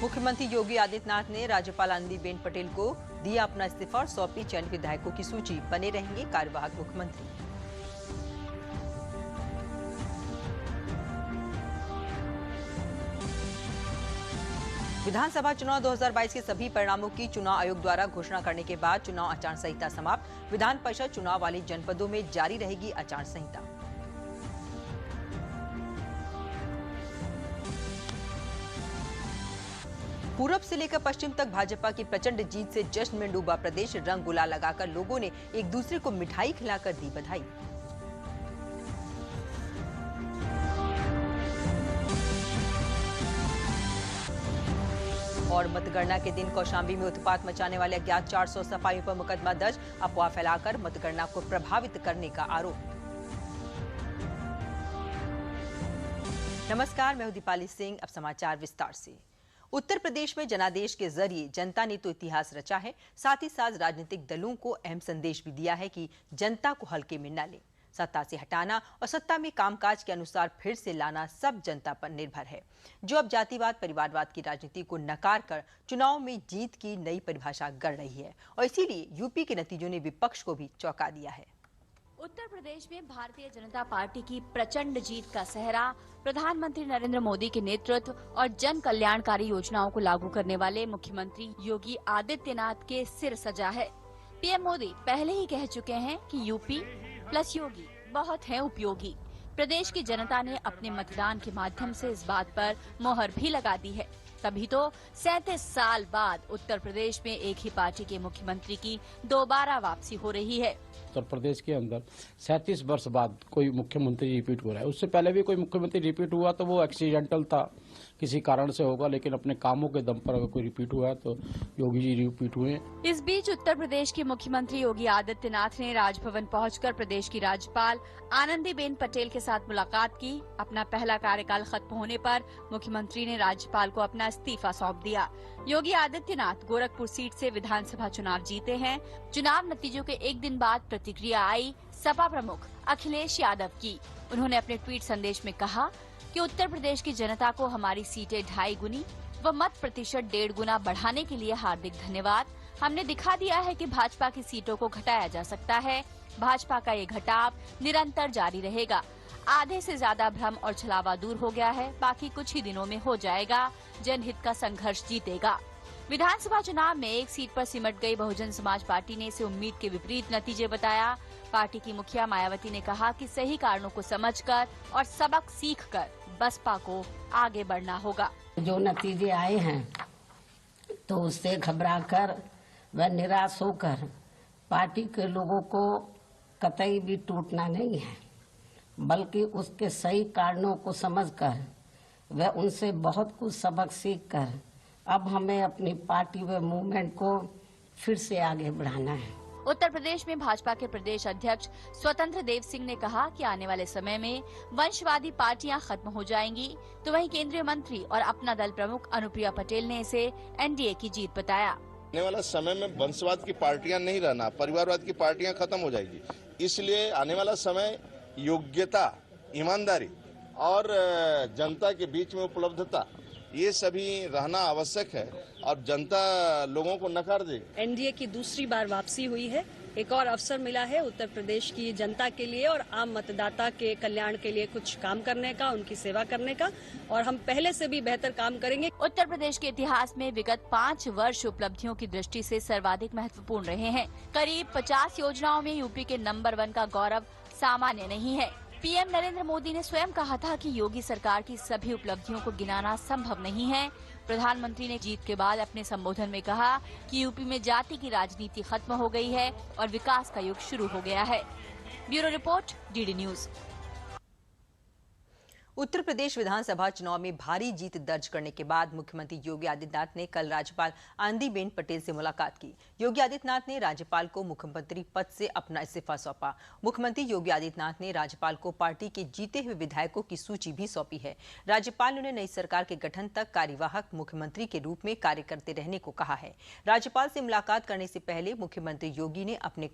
मुख्यमंत्री योगी आदित्यनाथ ने राज्यपाल आनंदीबेन पटेल को दिया अपना इस्तीफा और सौंपी चयनित विधायकों की सूची। बने रहेंगे कार्यवाहक मुख्यमंत्री। विधानसभा चुनाव 2022 के सभी परिणामों की चुनाव आयोग द्वारा घोषणा करने के बाद चुनाव आचार संहिता समाप्त। विधान परिषद चुनाव वाले जनपदों में जारी रहेगी आचार संहिता। पूरब से लेकर पश्चिम तक भाजपा की प्रचंड जीत से जश्न में डूबा प्रदेश। रंग गुलाल लगाकर लोगों ने एक दूसरे को मिठाई खिलाकर दी बधाई। और मतगणना के दिन कौशांबी में उत्पात मचाने वाले अज्ञात 400 सफाइयों पर मुकदमा दर्ज। अफवाह फैलाकर मतगणना को प्रभावित करने का आरोप। नमस्कार, मैं हूं दीपाली सिंह। अब समाचार विस्तार से। उत्तर प्रदेश में जनादेश के जरिए जनता ने तो इतिहास रचा है, साथ ही साथ राजनीतिक दलों को अहम संदेश भी दिया है कि जनता को हल्के में न ले। सत्ता से हटाना और सत्ता में कामकाज के अनुसार फिर से लाना सब जनता पर निर्भर है, जो अब जातिवाद परिवारवाद की राजनीति को नकार कर चुनाव में जीत की नई परिभाषा गढ़ रही है। और इसीलिए यूपी के नतीजों ने विपक्ष को भी चौंका दिया है। उत्तर प्रदेश में भारतीय जनता पार्टी की प्रचंड जीत का सेहरा प्रधानमंत्री नरेंद्र मोदी के नेतृत्व और जन कल्याणकारी योजनाओं को लागू करने वाले मुख्यमंत्री योगी आदित्यनाथ के सिर सजा है। पीएम मोदी पहले ही कह चुके हैं कि यूपी प्लस योगी बहुत है उपयोगी। प्रदेश की जनता ने अपने मतदान के माध्यम से इस बात पर मोहर भी लगा दी है। तभी तो 37 साल बाद उत्तर प्रदेश में एक ही पार्टी के मुख्यमंत्री की दोबारा वापसी हो रही है। उत्तर प्रदेश के अंदर 37 वर्ष बाद कोई मुख्यमंत्री रिपीट हो रहा है। उससे पहले भी कोई मुख्यमंत्री रिपीट हुआ तो वो एक्सीडेंटल था, किसी कारण से होगा, लेकिन अपने कामों के दम पर अगर कोई रिपीट हुआ है तो योगी जी रिपीट हुए। इस बीच उत्तर प्रदेश के मुख्यमंत्री योगी आदित्यनाथ ने राजभवन पहुंचकर प्रदेश की राज्यपाल आनंदीबेन पटेल के साथ मुलाकात की। अपना पहला कार्यकाल खत्म होने पर मुख्यमंत्री ने राज्यपाल को अपना इस्तीफा सौंप दिया। योगी आदित्यनाथ गोरखपुर सीट से विधानसभा चुनाव जीते हैं। चुनाव नतीजों के एक दिन बाद प्रतिक्रिया आई सपा प्रमुख अखिलेश यादव की। उन्होंने अपने ट्वीट संदेश में कहा कि उत्तर प्रदेश की जनता को हमारी सीटें 2.5 गुनी व मत प्रतिशत 1.5 गुना बढ़ाने के लिए हार्दिक धन्यवाद। हमने दिखा दिया है कि भाजपा की सीटों को घटाया जा सकता है। भाजपा का ये घटाव निरंतर जारी रहेगा। आधे से ज्यादा भ्रम और छलावा दूर हो गया है। बाकी कुछ ही दिनों में हो जाएगा। जनहित का संघर्ष जीतेगा। विधानसभा चुनाव में एक सीट पर सिमट गई बहुजन समाज पार्टी ने इसे उम्मीद के विपरीत नतीजे बताया। पार्टी की मुखिया मायावती ने कहा कि सही कारणों को समझकर और सबक सीखकर बसपा को आगे बढ़ना होगा। जो नतीजे आए हैं तो उससे घबराकर व निराश होकर पार्टी के लोगों को कतई भी टूटना नहीं है, बल्कि उसके सही कारणों को समझकर व उनसे बहुत कुछ सबक सीखकर अब हमें अपनी पार्टी व मूवमेंट को फिर से आगे बढ़ाना है। उत्तर प्रदेश में भाजपा के प्रदेश अध्यक्ष स्वतंत्र देव सिंह ने कहा कि आने वाले समय में वंशवादी पार्टियां खत्म हो जाएंगी, तो वहीं केंद्रीय मंत्री और अपना दल प्रमुख अनुप्रिया पटेल ने इसे एनडीए की जीत बताया। आने वाला समय में वंशवाद की पार्टियां नहीं रहना, परिवारवाद की पार्टियां खत्म हो जाएगी। इसलिए आने वाला समय योग्यता, ईमानदारी और जनता के बीच में उपलब्धता, ये सभी रहना आवश्यक है और जनता लोगों को नकार देगी। एनडीए की दूसरी बार वापसी हुई है। एक और अवसर मिला है उत्तर प्रदेश की जनता के लिए और आम मतदाता के कल्याण के लिए कुछ काम करने का, उनकी सेवा करने का, और हम पहले से भी बेहतर काम करेंगे। उत्तर प्रदेश के इतिहास में विगत 5 वर्ष उपलब्धियों की दृष्टि से सर्वाधिक महत्वपूर्ण रहे हैं। करीब 50 योजनाओं में यूपी के नंबर 1 का गौरव सामान्य नहीं है। पीएम नरेंद्र मोदी ने स्वयं कहा था कि योगी सरकार की सभी उपलब्धियों को गिनाना संभव नहीं है। प्रधानमंत्री ने जीत के बाद अपने संबोधन में कहा कि यूपी में जाति की राजनीति खत्म हो गई है और विकास का युग शुरू हो गया है। Bureau report, DD news. Uttar Pradesh विधानसभा चुनाव में भारी जीत दर्ज करने के बाद मुख्यमंत्री योगी आदित्यनाथ ने कल राज्यपाल आनंदीबेन पटेल से मुलाकात की। योगी आदित्यनाथ ने राज्यपाल को मुख्यमंत्री पद से अपना इस्तीफा सौंपा। मुख्यमंत्री योगी आदित्यनाथ ने राज्यपाल को पार्टी के जीते हुए विधायकों की सूची भी सौंपी है। राज्यपाल ने उन्हें नई सरकार के गठन तक कार्यवाहक मुख्यमंत्री के रूप में कार्य करते रहने को कहा है। राज्यपाल से मुलाकात करने से पहले मुख्यमंत्री योगी ने अपने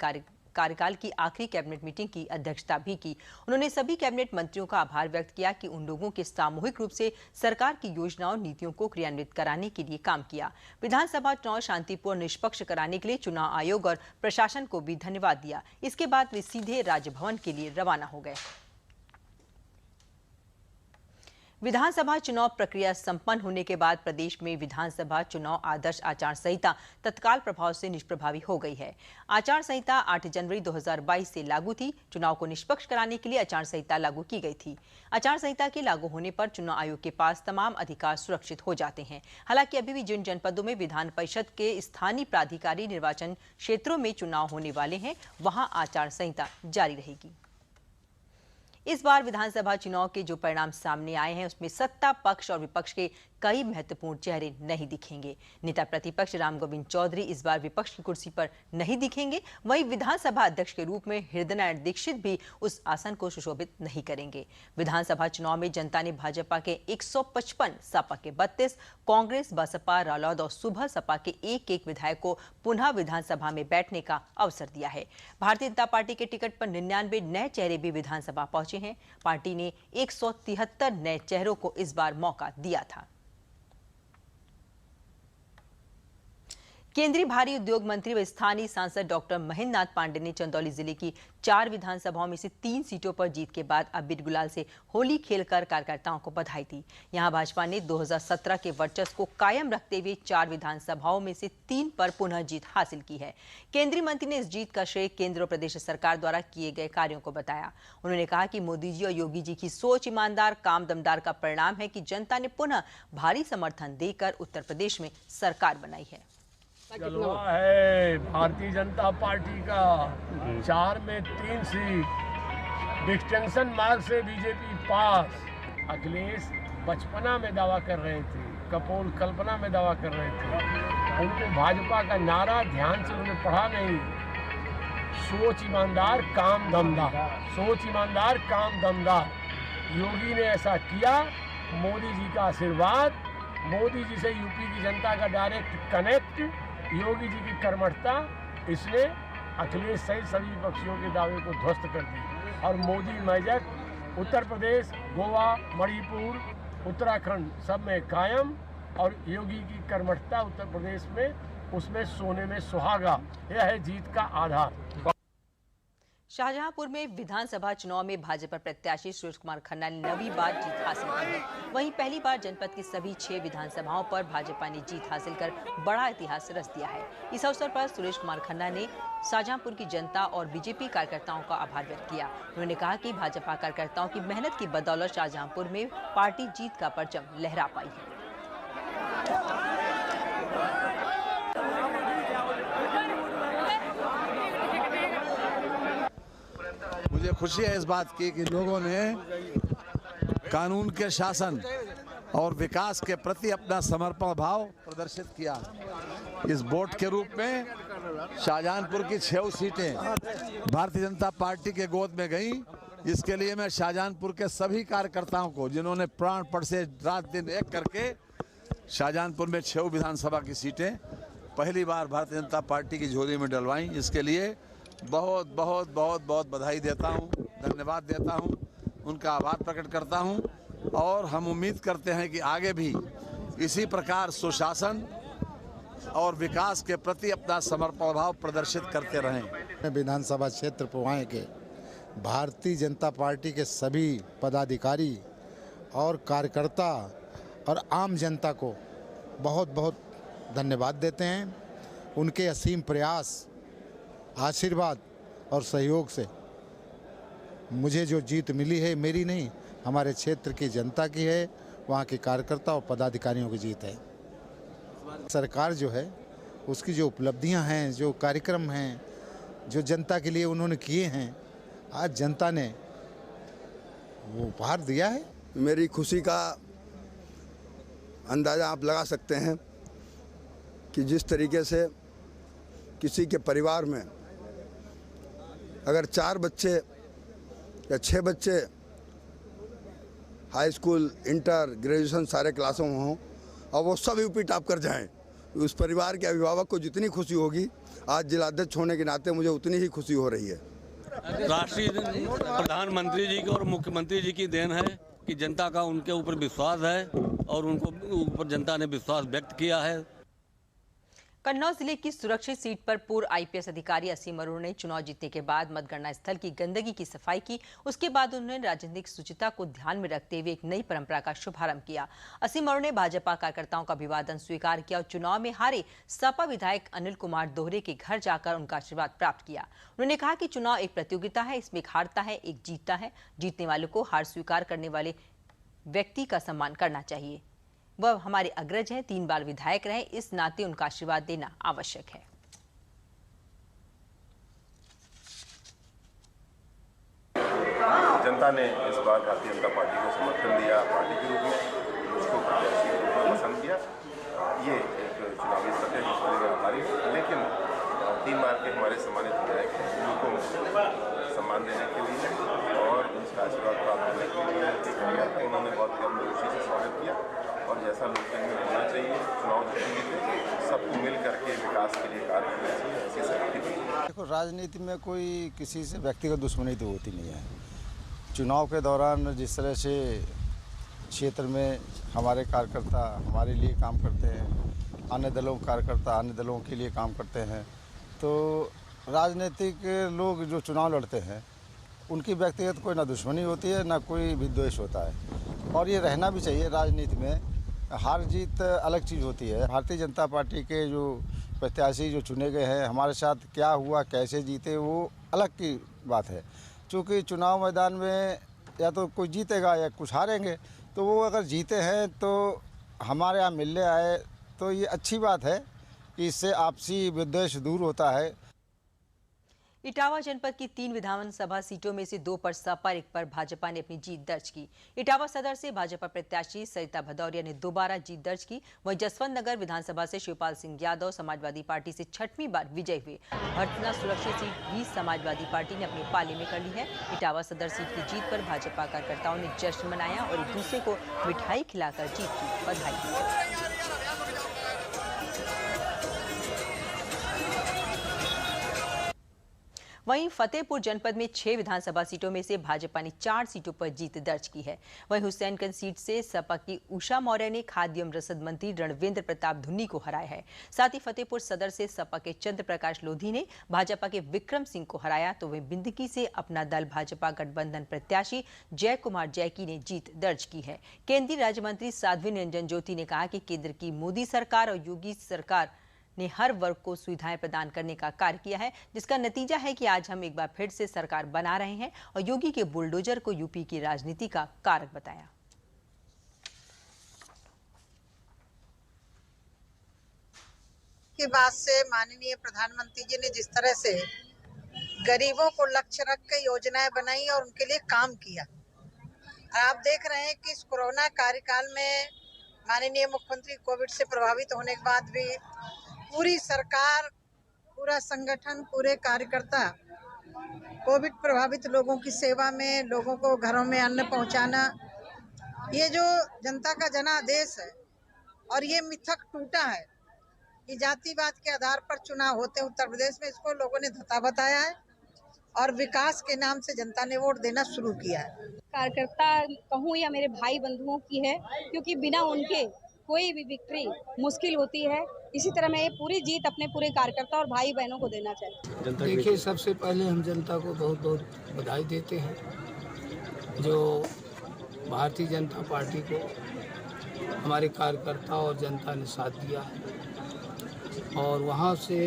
कार्यकाल की आखिरी कैबिनेट मीटिंग की अध्यक्षता भी की। उन्होंने सभी कैबिनेट मंत्रियों का आभार व्यक्त किया कि उन लोगों के सामूहिक रूप से सरकार की योजनाओं और नीतियों को क्रियान्वित कराने के लिए काम किया। विधानसभा चुनाव शांतिपूर्ण निष्पक्ष कराने के लिए चुनाव आयोग और प्रशासन को भी धन्यवाद दिया। इसके बाद वे सीधे राजभवन के लिए रवाना हो गए। विधानसभा चुनाव प्रक्रिया संपन्न होने के बाद प्रदेश में विधानसभा चुनाव आदर्श आचार संहिता तत्काल प्रभाव से निष्प्रभावी हो गई है। आचार संहिता 8 जनवरी 2022 से लागू थी। चुनाव को निष्पक्ष कराने के लिए आचार संहिता लागू की गई थी। आचार संहिता के लागू होने पर चुनाव आयोग के पास तमाम अधिकार सुरक्षित हो जाते हैं। हालांकि अभी भी जिन जनपदों में विधान परिषद के स्थानीय प्राधिकारी निर्वाचन क्षेत्रों में चुनाव होने वाले हैं, वहां आचार संहिता जारी रहेगी। इस बार विधानसभा चुनाव के जो परिणाम सामने आए हैं, उसमें सत्ता पक्ष और विपक्ष के कई महत्वपूर्ण चेहरे नहीं दिखेंगे। नेता प्रतिपक्ष रामगोविंद चौधरी इस बार विपक्ष की कुर्सी पर नहीं दिखेंगे। वहीं विधानसभा अध्यक्ष के रूप में हृदय नारायण दीक्षित भी उस आसन को सुशोभित नहीं करेंगे। विधानसभा चुनाव में जनता ने भाजपा के 155, सपा के 32, कांग्रेस, बसपा, रालोद और सुबह सपा के एक विधायक को पुनः विधानसभा में बैठने का अवसर दिया है। भारतीय जनता पार्टी के टिकट पर 99 नए चेहरे भी विधानसभा पहुंचे हैं। पार्टी ने 173 नए चेहरों को इस बार मौका दिया था। केंद्रीय भारी उद्योग मंत्री व स्थानीय सांसद डॉक्टर महेंद्र नाथ पांडे ने चंदौली जिले की 4 विधानसभाओं में से 3 सीटों पर जीत के बाद अबीर गुलाल से होली खेलकर कार्यकर्ताओं को बधाई दी। यहां भाजपा ने 2017 के वर्चस्व को कायम रखते हुए 4 विधानसभाओं में से 3 पर पुनः जीत हासिल की है। केंद्रीय मंत्री ने इस जीत का श्रेय केंद्र और प्रदेश सरकार द्वारा किए गए कार्यों को बताया। उन्होंने कहा कि मोदी जी और योगी जी की सोच, ईमानदार, काम, दमदार का परिणाम है कि जनता ने पुनः भारी समर्थन देकर उत्तर प्रदेश में सरकार बनाई है। जलवा है भारतीय जनता पार्टी का। 4 में 3 सीट, डिस्टिंक्शन मार्क से बीजेपी पास। अखिलेश बचपना में दावा कर रहे थे, कपोल कल्पना में दावा कर रहे थे। उनको भाजपा का नारा ध्यान से उन्होंने पढ़ा नहीं। सोच ईमानदार, काम दमदार। सोच ईमानदार, काम दमदार। योगी ने ऐसा किया। मोदी जी का आशीर्वाद, मोदी जी से यूपी की जनता का डायरेक्ट कनेक्ट, योगी जी की कर्मठता, इसने अखिलेश सहित सभी विपक्षियों के दावे को ध्वस्त कर दी। और मोदी मैजिक उत्तर प्रदेश, गोवा, मणिपुर, उत्तराखंड सब में कायम। और योगी की कर्मठता उत्तर प्रदेश में, उसमें सोने में सुहागा। यह है जीत का आधार। शाहजहांपुर में विधानसभा चुनाव में भाजपा प्रत्याशी सुरेश कुमार खन्ना ने 9वीं बार जीत हासिल की है। वहीं पहली बार जनपद की सभी 6 विधानसभाओं पर भाजपा ने जीत हासिल कर बड़ा इतिहास रच दिया है। इस अवसर पर सुरेश कुमार खन्ना ने शाहजहांपुर की जनता और बीजेपी कार्यकर्ताओं का आभार व्यक्त किया। उन्होंने कहा कि भाजपा कार्यकर्ताओं की मेहनत की बदौलत शाहजहांपुर में पार्टी जीत का परचम लहरा पाई है। मुझे खुशी है इस बात की कि लोगों ने कानून के शासन और विकास के प्रति अपना समर्पण भाव प्रदर्शित किया। इस वोट के रूप में शाहजहांपुर की 6 सीटें भारतीय जनता पार्टी के गोद में गई। इसके लिए मैं शाहजहांपुर के सभी कार्यकर्ताओं को, जिन्होंने प्राणपण से रात दिन एक करके शाहजहांपुर में 6 विधानसभा की सीटें पहली बार भारतीय जनता पार्टी की झोली में डलवाई, इसके लिए बहुत बहुत बहुत बहुत बधाई देता हूं, धन्यवाद देता हूं, उनका आभार प्रकट करता हूं। और हम उम्मीद करते हैं कि आगे भी इसी प्रकार सुशासन और विकास के प्रति अपना समर्पण भाव प्रदर्शित करते रहें। विधानसभा क्षेत्र पुवाएं के भारतीय जनता पार्टी के सभी पदाधिकारी और कार्यकर्ता और आम जनता को बहुत बहुत धन्यवाद देते हैं। उनके असीम प्रयास, आशीर्वाद और सहयोग से मुझे जो जीत मिली है, मेरी नहीं, हमारे क्षेत्र की जनता की है, वहाँ के कार्यकर्ता और पदाधिकारियों की जीत है। सरकार जो है उसकी जो उपलब्धियां हैं, जो कार्यक्रम हैं, जो जनता के लिए उन्होंने किए हैं, आज जनता ने वो उपहार दिया है। मेरी खुशी का अंदाज़ा आप लगा सकते हैं कि जिस तरीके से किसी के परिवार में अगर 4 बच्चे या 6 बच्चे हाई स्कूल, इंटर, ग्रेजुएशन सारे क्लासों में हों और वो सब यूपी टॉप कर जाएं, उस परिवार के अभिभावक को जितनी खुशी होगी, आज जिलाध्यक्ष होने के नाते मुझे उतनी ही खुशी हो रही है। राष्ट्रीय प्रधानमंत्री जी की और मुख्यमंत्री जी की देन है कि जनता का उनके ऊपर विश्वास है और उनको ऊपर जनता ने विश्वास व्यक्त किया है। कन्नौज जिले की सुरक्षित सीट पर पूर्व आईपीएस अधिकारी असीम अरोड़ा ने चुनाव जीतने के बाद मतगणना स्थल की गंदगी की सफाई की। उसके बाद उन्होंने राजनीतिक शुचिता को ध्यान में रखते हुए एक नई परंपरा का शुभारंभ किया। असीम अरोड़ा ने भाजपा कार्यकर्ताओं का अभिवादन स्वीकार किया और चुनाव में हारे सपा विधायक अनिल कुमार दोहरे के घर जाकर उनका आशीर्वाद प्राप्त किया। उन्होंने कहा कि चुनाव एक प्रतियोगिता है, इसमें एक हारता है, एक जीतता है। जीतने वालों को हार स्वीकार करने वाले व्यक्ति का सम्मान करना चाहिए। वह हमारे अग्रज हैं, 3 बार विधायक रहे, इस नाते उनका आशीर्वाद देना आवश्यक है। जनता ने इस बार भारतीय जनता पार्टी को समर्थन दिया, पार्टी के रूप में मुझको प्रत्याशी के रूप में पसंद किया। ये एक चुनावी सत्य जिसके लिए मैं आभारी हूँ, लेकिन 3 बार के हमारे सम्मानित विधायक उनको सम्मान देने के लिए और उनका आशीर्वाद प्राप्त करने के लिए उन्होंने बहुत गंभीरता से स्वागत किया। और जैसा लोकतंत्र में होना चाहिए, चुनाव जीतेंगे सबको मिल करके विकास के लिए कार्य करना चाहिए, ऐसी सहमति हुई। देखो, राजनीति में कोई किसी से व्यक्तिगत दुश्मनी तो होती नहीं है। चुनाव के दौरान जिस तरह से क्षेत्र में हमारे कार्यकर्ता हमारे लिए काम करते हैं, अन्य दलों के कार्यकर्ता अन्य दलों के लिए काम करते हैं, तो राजनीतिक लोग जो चुनाव लड़ते हैं उनकी व्यक्तिगत कोई ना दुश्मनी होती है, ना कोई विद्वेष होता है। और ये रहना भी चाहिए। राजनीति में हार जीत अलग चीज़ होती है। भारतीय जनता पार्टी के जो प्रत्याशी जो चुने गए हैं, हमारे साथ क्या हुआ, कैसे जीते, वो अलग की बात है। चूँकि चुनाव मैदान में या तो कोई जीतेगा या कुछ हारेंगे, तो वो अगर जीते हैं तो हमारे यहाँ मिलने आए तो ये अच्छी बात है कि इससे आपसी विद्वेष दूर होता है। इटावा जनपद की 3 विधानसभा सीटों में से 2 पर सपा, 1 पर भाजपा ने अपनी जीत दर्ज की। इटावा सदर से भाजपा प्रत्याशी सरिता भदौरिया ने दोबारा जीत दर्ज की। वहीं जसवंत नगर विधानसभा से शिवपाल सिंह यादव समाजवादी पार्टी से 6वीं बार विजयी हुए। भरतना सुरक्षित सीट भी समाजवादी पार्टी ने अपने पाले में कर ली है। इटावा सदर सीट की जीत पर भाजपा कार्यकर्ताओं ने जश्न मनाया और एक दूसरे को मिठाई खिलाकर जीत की बधाई दी। वहीं फतेहपुर जनपद में 6 विधानसभा सीटों में से भाजपा ने 4 सीटों पर जीत दर्ज की है। वहीं हुसैनगंज सीट से सपा की उषा मौर्य ने खाद्य एवं रसद मंत्री रणवेंद्र प्रताप धुन्नी को हराया है। साथ ही फतेहपुर सदर से सपा के चंद्र प्रकाश लोधी ने भाजपा के विक्रम सिंह को हराया, तो वहीं बिंदकी से अपना दल भाजपा गठबंधन प्रत्याशी जय कुमार जैकी ने जीत दर्ज की है। केंद्रीय राज्य मंत्री साध्वी निरंजन ज्योति ने कहा कि केंद्र की मोदी सरकार और योगी सरकार ने हर वर्ग को सुविधाएं प्रदान करने का कार्य किया है, जिसका नतीजा है कि आज हम एक बार फिर से सरकार बना रहे हैं और योगी के बुलडोजर को यूपी की राजनीति का कारक बताया। के बाद से माननीय प्रधानमंत्री जी ने जिस तरह से गरीबों को लक्ष्य रख के योजनाएं बनाई और उनके लिए काम किया, आप देख रहे हैं कि इस कोरोना कार्यकाल में माननीय मुख्यमंत्री कोविड से प्रभावित होने के बाद भी पूरी सरकार, पूरा संगठन, पूरे कार्यकर्ता कोविड प्रभावित लोगों की सेवा में, लोगों को घरों में अन्न पहुंचाना, ये जो जनता का जनादेश है और ये मिथक टूटा है कि जातिवाद के आधार पर चुनाव होते उत्तर प्रदेश में, इसको लोगों ने धता बताया है और विकास के नाम से जनता ने वोट देना शुरू किया है। कार्यकर्ता कहूँ या मेरे भाई बंधुओं की है, क्योंकि बिना उनके कोई भी विक्ट्री मुश्किल होती है। इसी तरह मैं ये पूरी जीत अपने पूरे कार्यकर्ता और भाई बहनों को देना चाहती हूँ। देखिए, सबसे पहले हम जनता को बहुत बहुत बधाई देते हैं जो भारतीय जनता पार्टी को हमारे कार्यकर्ता और जनता ने साथ दिया है और वहाँ से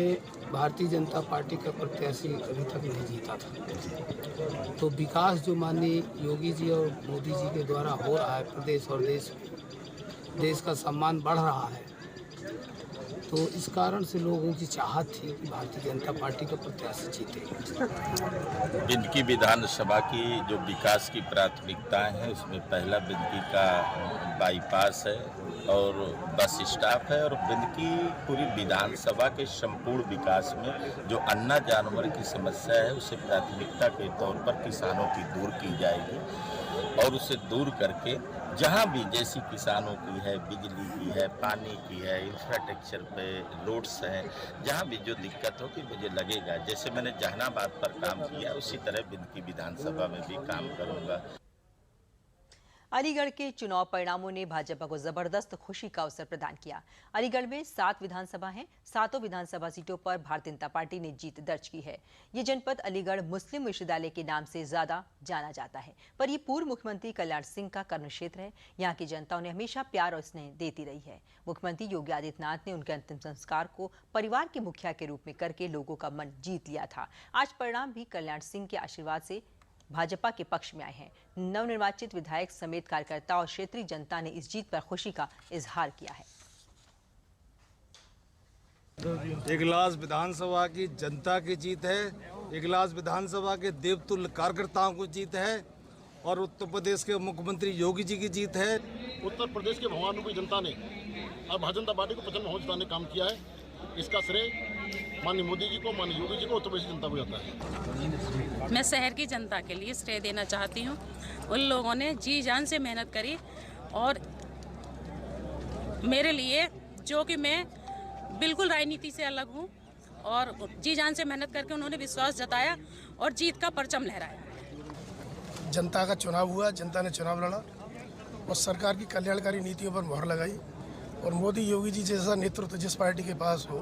भारतीय जनता पार्टी का प्रत्याशी अभी तक नहीं जीता था। तो विकास जो माननीय योगी जी और मोदी जी के द्वारा हो रहा है प्रदेश और देश का सम्मान बढ़ रहा है, तो इस कारण से लोगों की चाहत थी कि भारतीय जनता पार्टी का प्रत्याशी जीते। बिंदकी विधानसभा की जो विकास की प्राथमिकताएं हैं, उसमें पहला बिंदकी का बाईपास है और बस स्टॉप है और बिंदकी पूरी विधानसभा के संपूर्ण विकास में जो अन्ना जानवर की समस्या है उसे प्राथमिकता के तौर पर किसानों की दूर की जाएगी। और उसे दूर करके जहाँ भी जैसी किसानों की है, बिजली की है, पानी की है, इंफ्रास्ट्रक्चर पे रोड्स हैं, जहाँ भी जो दिक्कत हो कि मुझे लगेगा जैसे मैंने जहानाबाद पर काम किया उसी तरह बिंदकी विधानसभा में भी काम करूँगा। अलीगढ़ के चुनाव परिणामों ने भाजपा को जबरदस्त खुशी का अवसर प्रदान किया। अलीगढ़ में 7 विधानसभा हैं। 7 विधानसभा सीटों पर भारतीय जनता पार्टी ने जीत दर्ज की है। ये जनपद अलीगढ़ मुस्लिम विश्वविद्यालय के नाम से ज्यादा जाना जाता है, पर ये पूर्व मुख्यमंत्री कल्याण सिंह का कर्म क्षेत्र है। यहाँ की जनता उन्हें हमेशा प्यार और स्नेह देती रही है। मुख्यमंत्री योगी आदित्यनाथ ने उनके अंतिम संस्कार को परिवार के मुखिया के रूप में करके लोगों का मन जीत लिया था। आज परिणाम भी कल्याण सिंह के आशीर्वाद से भाजपा के पक्ष में आए हैं। नवनिर्वाचित विधायक समेत कार्यकर्ता और क्षेत्रीय जनता ने इस जीत पर खुशी का इजहार किया है। इगलास विधानसभा की जनता की जीत है, इगलास विधानसभा के देवतुल्य कार्यकर्ताओं की जीत है और उत्तर प्रदेश के मुख्यमंत्री योगी जी की जीत है। उत्तर प्रदेश के भगवान जनता ने और भारतीय जनता पार्टी को प्रचंड बहुमत जिताने काम किया है। इसका श्रेय माननीय मोदी जी को, माननीय योगी जी को, उत्तर प्रदेश जनता को जाता है। मैं शहर की जनता के लिए श्रेय देना चाहती हूँ। उन लोगों ने जी जान से मेहनत करी और मेरे लिए, जो कि मैं बिल्कुल राजनीति से अलग हूँ, और जी जान से मेहनत करके उन्होंने विश्वास जताया और जीत का परचम लहराया। जनता का चुनाव हुआ, जनता ने चुनाव लड़ा और सरकार की कल्याणकारी नीतियों पर मोहर लगाई। और मोदी योगी जी जैसा नेतृत्व जिस पार्टी के पास हो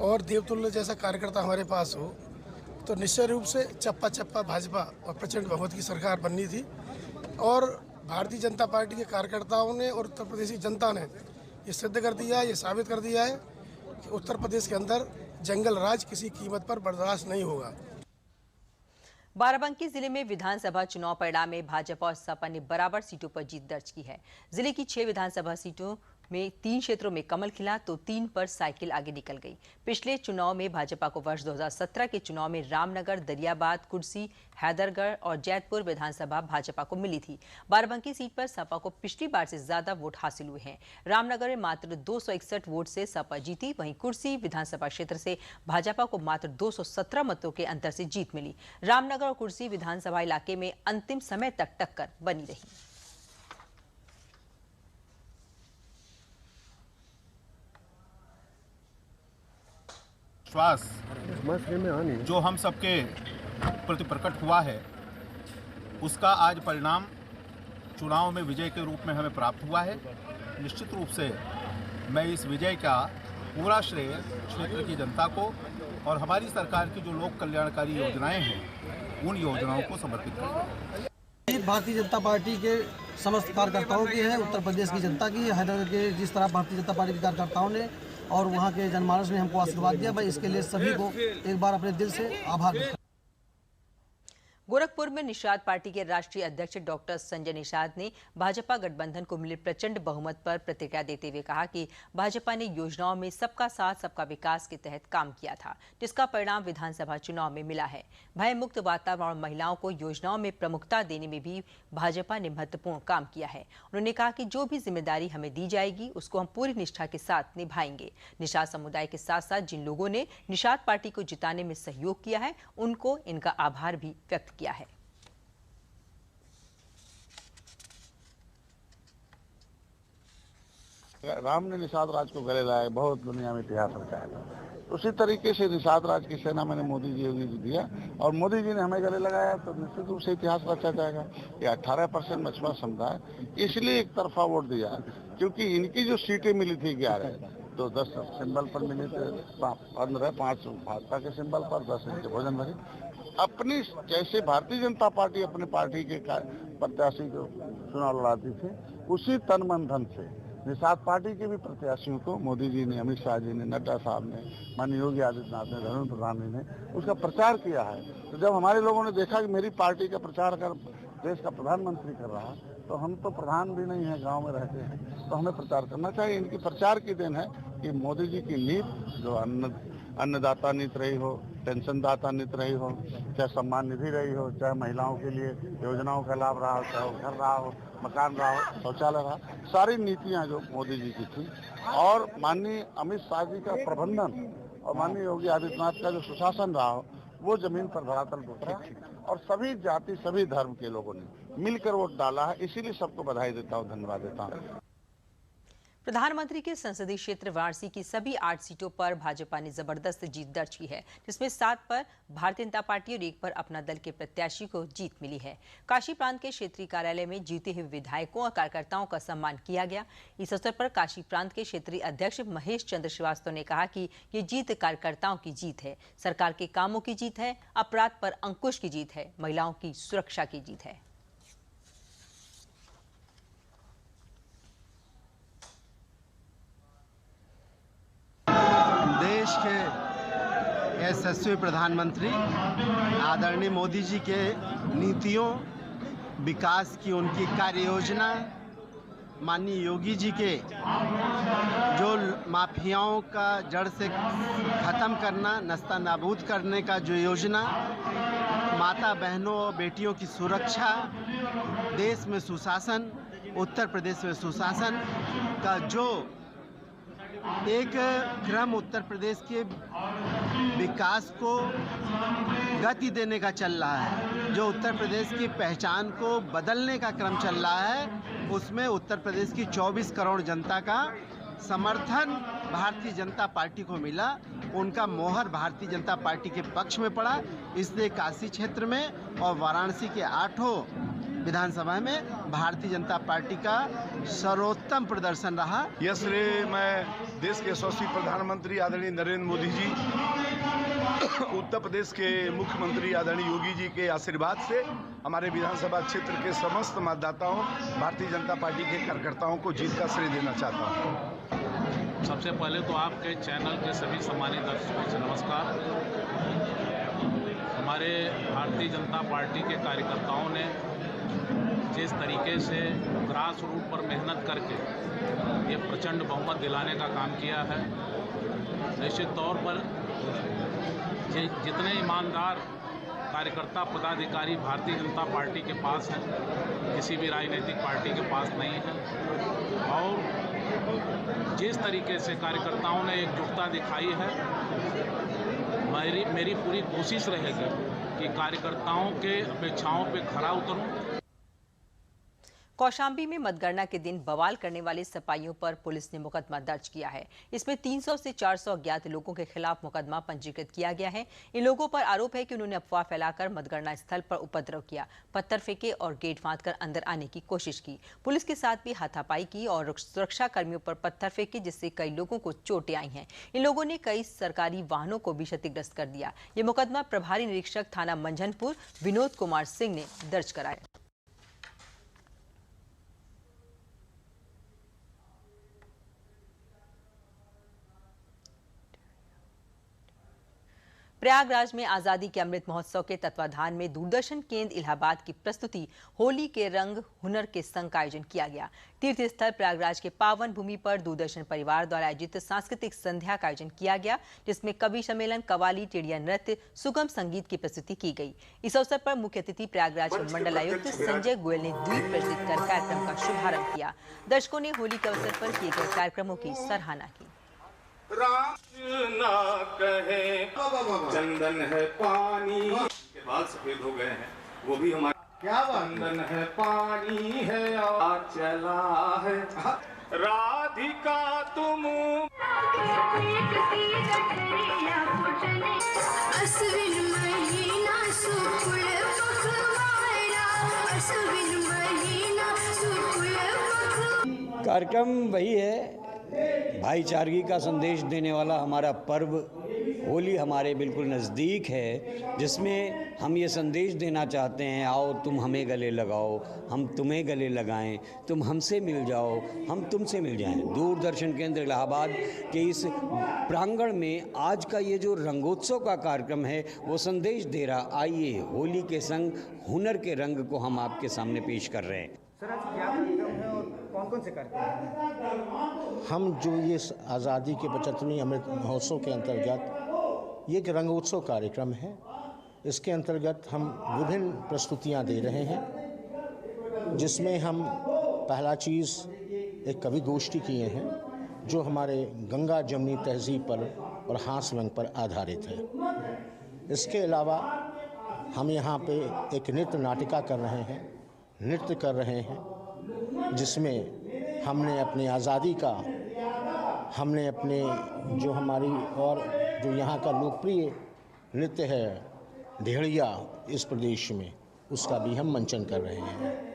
और देवतुल्य जैसा कार्यकर्ता हमारे पास हो, तो निश्चय रूप से चप्पा चप्पा भाजपा और प्रचंड बहुमत की सरकार बननी थी। और भारतीय जनता पार्टी के कार्यकर्ताओं ने और उत्तर प्रदेश की जनता ने ये सिद्ध कर दिया, ये साबित कर दिया है कि उत्तर प्रदेश के अंदर जंगल राज किसी कीमत पर बर्दाश्त नहीं होगा। बाराबंकी जिले में विधानसभा चुनाव परिणाम में भाजपा और सपा ने बराबर सीटों पर जीत दर्ज की है। जिले की 6 विधानसभा सीटों में 3 क्षेत्रों में कमल खिला तो 3 पर साइकिल आगे निकल गई। पिछले चुनाव में भाजपा को वर्ष 2017 के चुनाव में रामनगर, दरियाबाद, कुर्सी, हैदरगढ़ और जैतपुर विधानसभा भाजपा को मिली थी। बाराबंकी सीट पर सपा को पिछली बार से ज्यादा वोट हासिल हुए हैं। रामनगर में मात्र 261 वोट से सपा जीती, वहीं कुर्सी विधानसभा क्षेत्र से भाजपा को मात्र 217 मतों के अंतर से जीत मिली। रामनगर और कुर्सी विधानसभा इलाके में अंतिम समय तक टक्कर बनी रही। विश्वास जो हम सबके प्रति प्रकट हुआ है, उसका आज परिणाम चुनाव में विजय के रूप में हमें प्राप्त हुआ है। निश्चित रूप से मैं इस विजय का पूरा श्रेय क्षेत्र की जनता को और हमारी सरकार की जो लोक कल्याणकारी योजनाएं हैं, उन योजनाओं को समर्पित करूँगा। भारतीय जनता पार्टी के समस्त कार्यकर्ताओं की है, उत्तर प्रदेश की जनता की है। हैदराबाद के जिस तरह भारतीय जनता पार्टी के कार्यकर्ताओं ने और वहाँ के जनमानस ने हमको आशीर्वाद दिया, मैं इसके लिए सभी को एक बार अपने दिल से आभार व्यक्त। गोरखपुर में निषाद पार्टी के राष्ट्रीय अध्यक्ष डॉक्टर संजय निषाद ने भाजपा गठबंधन को मिले प्रचंड बहुमत पर प्रतिक्रिया देते हुए कहा कि भाजपा ने योजनाओं में सबका साथ सबका विकास के तहत काम किया था, जिसका परिणाम विधानसभा चुनाव में मिला है। भय मुक्त वातावरण और महिलाओं को योजनाओं में प्रमुखता देने में भी भाजपा ने महत्वपूर्ण काम किया है। उन्होंने कहा कि जो भी जिम्मेदारी हमें दी जाएगी उसको हम पूरी निष्ठा के साथ निभाएंगे। निषाद समुदाय के साथ साथ जिन लोगों ने निषाद पार्टी को जिताने में सहयोग किया है, उनको इनका आभार भी व्यक्त किया है। राम ने निषाद राज को गले लाया, बहुत दुनिया में इतिहास रचाया था। उसी तरीके से निषाद राज की सेना मैंने मोदी जी योगी जी दिया और मोदी जी ने हमें गले लगाया, तो निश्चित रूप से इतिहास रचा जाएगा। ये 18% मछुआरा समुदाय इसलिए एक तरफा वोट दिया क्योंकि इनकी जो सीटें मिली थी 11, तो 10 सिंबल पर मिली थे, 15 5 भाजपा के सिंबल पर, 10 इनके भोजन भरी। अपनी जैसे भारतीय जनता पार्टी अपने पार्टी के प्रत्याशी को चुनाव लड़ाती थी, उसी तन मन धन से निषाद पार्टी के भी प्रत्याशियों को मोदी जी ने, अमित शाह जी ने, नड्डा साहब ने, माननीय योगी आदित्यनाथ ने, धर्मेंद्र प्रधान जी ने उसका प्रचार किया है। तो जब हमारे लोगों ने देखा कि मेरी पार्टी का प्रचार कर देश का प्रधानमंत्री कर रहा, तो हम तो प्रधान भी नहीं है, गांव में रहते हैं, तो हमें प्रचार करना चाहिए। इनकी प्रचार की देन है कि मोदी जी की नीति जो अन्नदाता नीति रही हो, पेंशन दाता नीति रही हो, चाहे सम्मान निधि रही हो, चाहे महिलाओं के लिए योजनाओं का लाभ रहा हो, चाहे घर रहा हो, मकान रहा हो, शौचालय रहा, सारी नीतियां जो मोदी जी की थी और माननीय अमित शाह जी का प्रबंधन और माननीय योगी आदित्यनाथ का जो सुशासन रहा हो, वो जमीन पर धरातल पर ठीक थी। और सभी जाति सभी धर्म के लोगों ने मिलकर वोट डाला है, इसीलिए सबको बधाई देता हूँ, धन्यवाद देता हूँ। प्रधानमंत्री के संसदीय क्षेत्र वाराणसी की सभी 8 सीटों पर भाजपा ने जबरदस्त जीत दर्ज की है, जिसमें 7 पर भारतीय जनता पार्टी और 1 पर अपना दल के प्रत्याशी को जीत मिली है। काशी प्रांत के क्षेत्रीय कार्यालय में जीते हुए विधायकों और कार्यकर्ताओं का सम्मान किया गया। इस अवसर पर काशी प्रांत के क्षेत्रीय अध्यक्ष महेश चंद्र श्रीवास्तव ने कहा कि ये जीत कार्यकर्ताओं की जीत है, सरकार के कामों की जीत है, अपराध पर अंकुश की जीत है, महिलाओं की सुरक्षा की जीत है। देश के यशस्वी प्रधानमंत्री आदरणीय मोदी जी के नीतियों, विकास की उनकी कार्य योजना, माननीय योगी जी के जो माफियाओं का जड़ से ख़त्म करना, नस्ता नाबूद करने का जो योजना, माता बहनों और बेटियों की सुरक्षा, देश में सुशासन, उत्तर प्रदेश में सुशासन का जो एक क्रम उत्तर प्रदेश के विकास को गति देने का चल रहा है, जो उत्तर प्रदेश की पहचान को बदलने का क्रम चल रहा है, उसमें उत्तर प्रदेश की 24 करोड़ जनता का समर्थन भारतीय जनता पार्टी को मिला। उनका मोहर भारतीय जनता पार्टी के पक्ष में पड़ा, इसलिए काशी क्षेत्र में और वाराणसी के 8 विधानसभा में भारतीय जनता पार्टी का सर्वोत्तम प्रदर्शन रहा। यह श्रेय मैं देश के यशस्वी प्रधानमंत्री आदरणीय नरेंद्र मोदी जी, उत्तर प्रदेश के मुख्यमंत्री आदरणीय योगी जी के आशीर्वाद से हमारे विधानसभा क्षेत्र के समस्त मतदाताओं, भारतीय जनता पार्टी के कार्यकर्ताओं को जीत का श्रेय देना चाहता हूँ। सबसे पहले तो आपके चैनल के सभी सम्मानित दर्शकों से नमस्कार। हमारे भारतीय जनता पार्टी के कार्यकर्ताओं ने जिस तरीके से ग्रास रूट पर मेहनत करके ये प्रचंड बहुमत दिलाने का काम किया है, निश्चित तौर पर जितने ईमानदार कार्यकर्ता पदाधिकारी भारतीय जनता पार्टी के पास हैं, किसी भी राजनीतिक पार्टी के पास नहीं है। और जिस तरीके से कार्यकर्ताओं ने एकजुटता दिखाई है, मेरी पूरी कोशिश रहेगी कि कार्यकर्ताओं के अपेक्षाओं पे खरा उतरूं। कौशाम्बी में मतगणना के दिन बवाल करने वाले सपाइयों पर पुलिस ने मुकदमा दर्ज किया है। इसमें 300 से 400 अज्ञात लोगों के खिलाफ मुकदमा पंजीकृत किया गया है। इन लोगों पर आरोप है कि उन्होंने अफवाह फैलाकर मतगणना स्थल पर उपद्रव किया, पत्थर फेंके और गेट फांदकर अंदर आने की कोशिश की। पुलिस के साथ भी हाथापाई की और सुरक्षा कर्मियों पर पत्थर फेंके, जिससे कई लोगों को चोटें आई हैं। इन लोगों ने कई सरकारी वाहनों को भी क्षतिग्रस्त कर दिया। ये मुकदमा प्रभारी निरीक्षक थाना मंझनपुर विनोद कुमार सिंह ने दर्ज कराया। प्रयागराज में आजादी के अमृत महोत्सव के तत्वाधान में दूरदर्शन केंद्र इलाहाबाद की प्रस्तुति होली के रंग हुनर के संग का आयोजन किया गया। तीर्थ स्थल प्रयागराज के पावन भूमि पर दूरदर्शन परिवार द्वारा आयोजित सांस्कृतिक संध्या का आयोजन किया गया, जिसमें कवि सम्मेलन, कवाली, टेढ़िया नृत्य, सुगम संगीत की प्रस्तुति की गई। इस अवसर पर मुख्य अतिथि प्रयागराज के मंडल आयुक्त संजय गोयल ने द्वीप प्रज्वलित कर कार्यक्रम का शुभारंभ किया। दर्शकों ने होली के अवसर पर किए गए कार्यक्रमों की सराहना की। ना कहे चंदन है पानी के बाल सफेद हो गए हैं, वो भी हमारे क्या चंदन है पानी है और चला है राधिका तुम कार्यक्रम वही है, भाईचारगी का संदेश देने वाला हमारा पर्व होली हमारे बिल्कुल नज़दीक है, जिसमें हम ये संदेश देना चाहते हैं, आओ तुम हमें गले लगाओ, हम तुम्हें गले लगाएं, तुम हमसे मिल जाओ, हम तुमसे मिल जाएं। दूरदर्शन केंद्र इलाहाबाद के इस प्रांगण में आज का ये जो रंगोत्सव का कार्यक्रम है वो संदेश दे रहा। आइए होली के संग हुनर के रंग को हम आपके सामने पेश कर रहे हैं। सर, आज क्या कार्यक्रम है और कौन-कौन से कार्यक्रम हैं? हम जो ये आज़ादी के 75वें अमृत महोत्सव के अंतर्गत ये एक रंगोत्सव कार्यक्रम है, इसके अंतर्गत हम विभिन्न प्रस्तुतियां दे रहे हैं, जिसमें हम पहला चीज़ एक कवि गोष्ठी किए हैं जो हमारे गंगा जमुनी तहजीब पर और हास्य रंग पर आधारित है। इसके अलावा हम यहाँ पे एक नृत्य नाटिका कर रहे हैं, नृत्य कर रहे हैं, जिसमें हमने अपनी आज़ादी का, हमने अपने जो हमारी और जो यहाँ का लोकप्रिय नृत्य है ढेड़िया इस प्रदेश में, उसका भी हम मंचन कर रहे हैं।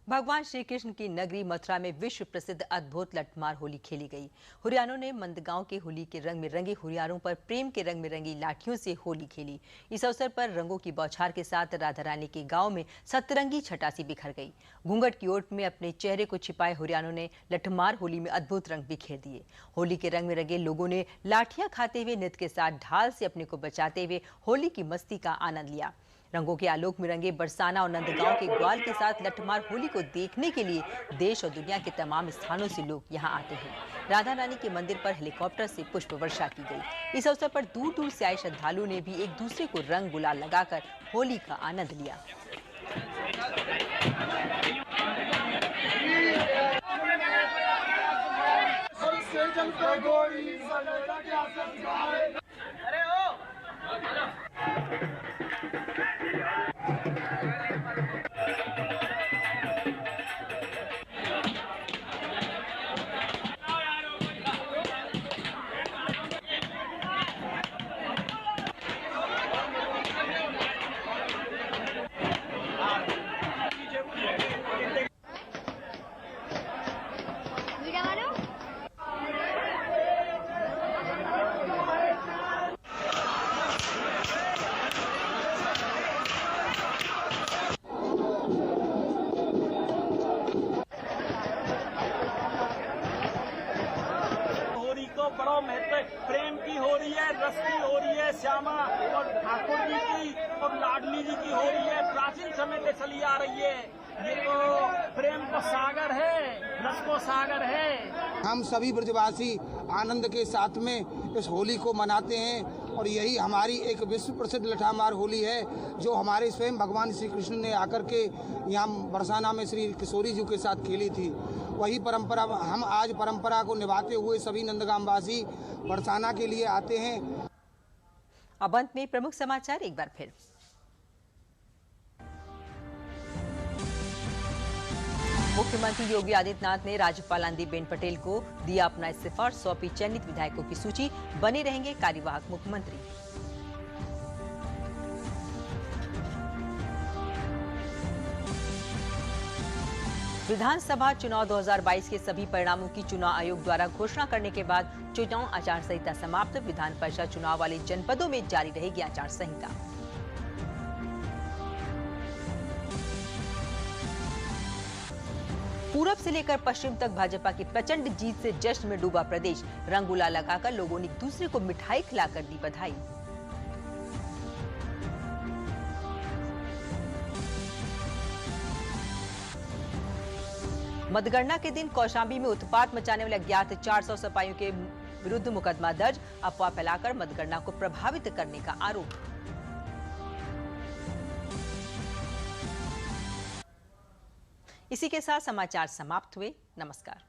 भगवान श्री कृष्ण की नगरी मथुरा में विश्व प्रसिद्ध अद्भुत लठमार होली खेली गई। हुरियारों ने मंदगांव के होली के रंग में रंगे हुरियारों पर प्रेम के रंग में रंगी लाठियों से होली खेली। इस अवसर पर रंगों की बौछार के साथ राधा रानी के गांव में सतरंगी छटासी बिखर गई। घूंघट की ओट में अपने चेहरे को छिपाए हुरियारों ने लठमार होली में अद्भुत रंग बिखेर दिए। होली के रंग में रंगे लोगों ने लाठियां खाते हुए नृत्य के साथ ढाल से अपने को बचाते हुए होली की मस्ती का आनंद लिया। रंगों के आलोक में रंगे बरसाना और नंदगांव के ग्वाल के साथ लठमार होली को देखने के लिए देश और दुनिया के तमाम स्थानों से लोग यहां आते हैं। राधा रानी के मंदिर पर हेलीकॉप्टर से पुष्प वर्षा की गई। इस अवसर पर दूर दूर से आए श्रद्धालुओं ने भी एक दूसरे को रंग गुलाल लगाकर होली का आनंद लिया। बड़ा महत्व प्रेम की हो रही है, रस की हो रही है, श्यामा और ठाकुर जी की और लाडली जी की हो रही है, प्राचीन समय से चली आ रही है। ये तो प्रेम का सागर है, रस को सागर है। हम सभी ब्रजवासी आनंद के साथ में इस होली को मनाते हैं और यही हमारी एक विश्व प्रसिद्ध लठामार होली है, जो हमारे स्वयं भगवान श्री कृष्ण ने आकर के यहाँ बरसाना में श्री किशोरी जी के साथ खेली थी। वही परंपरा हम आज परंपरा को निभाते हुए सभी नंदगांववासी बरसाना के लिए आते हैं। अब अंत में प्रमुख समाचार एक बार फिर। मुख्यमंत्री योगी आदित्यनाथ ने राज्यपाल आनंदीबेन पटेल को दिया अपना इस्तीफा और सौंपी चयनित विधायकों की सूची, बने रहेंगे कार्यवाहक मुख्यमंत्री। विधानसभा चुनाव 2022 के सभी परिणामों की चुनाव आयोग द्वारा घोषणा करने के बाद चुनाव आचार संहिता समाप्त। विधान परिषद चुनाव वाले जनपदों में जारी रहेगी आचार संहिता। पूरब से लेकर पश्चिम तक भाजपा की प्रचंड जीत से जश्न में डूबा प्रदेश। रंग गुलाल लगाकर लोगों ने एक दूसरे को मिठाई खिलाकर दी बधाई। मतगणना के दिन कौशांबी में उत्पात मचाने वाले अज्ञात 400 सिपाहियों के विरुद्ध मुकदमा दर्ज। अफवाह फैलाकर मतगणना को प्रभावित करने का आरोप। इसी के साथ समाचार समाप्त हुए। नमस्कार।